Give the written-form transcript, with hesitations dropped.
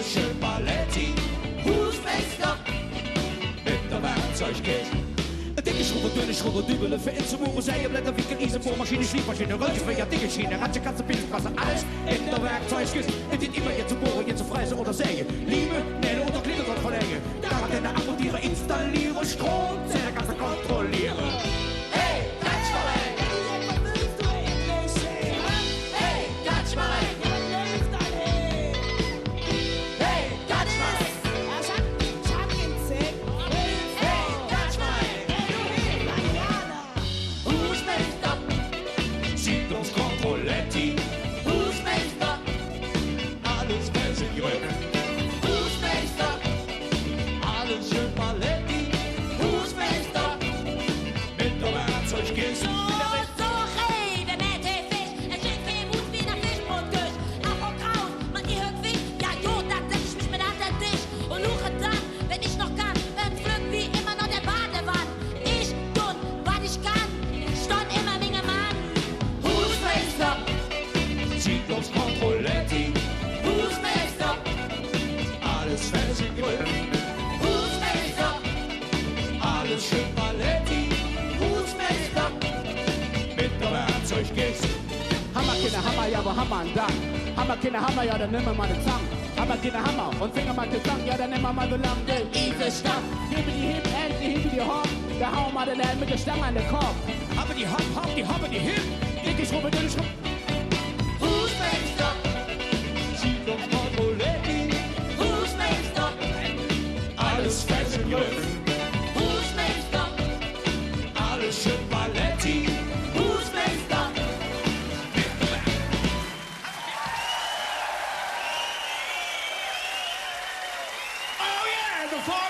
alles schön Paletti. Husmeister mit der Werkzeugkiste. Dikke schroeven, dunne schroeven, dubbele verse moeren, zij blätter, wieken, boormachine, sliepmachine, röntgen, ja, Dingeschiene, Ratje, Katze, Pilzkasse, alles in der Werkzeugkiste. Es geht immer jetzt zu bohren, jetzt zu fräsen oder sägen, Liebe, Nähne oder Glieder dort verlängen. Daran den Apportiere installieren, Stromzähler kannst du kontrollieren. Hey, touch mal rein! Hey, touch mal rein! Hey, touch mal rein! Husmeister, sieht uns Kontrolletti. Husmeister, alles Fernsehgrün. Husmeister, alles schön Paletti. Husmeister, mit der Werkzeugkiste. Husmeister, sieht uns Kontrolletti. Husmeister, alles Fernsehgrün. Husmeister, alles schön Paletti. Husmeister, mit der Werkzeugkiste. Hammer, Kinder, Hammer, ja, wo Hammer an Dank. Hammer, Kinder, Hammer, ja, dann nehmen wir mal den Zang. Hammer, Kinder, Hammer und Finger mal den Zang, ja, dann nehmen wir mal so lang den Eselstamm. Hebe die Hip, hebe die Hop, da hauen wir den L mit der Stange an den Kopf. Aber die Hop, die Hoppe, die Hip. Dicke Schrubbe, dünne Schrubbe. Husmeister, sieht uns Kontrolletti. Husmeister, alles Fernsehgrün. Husmeister, alles schön Paletti. Husmeister, mit der Werkzeugkiste. Oh yeah, the far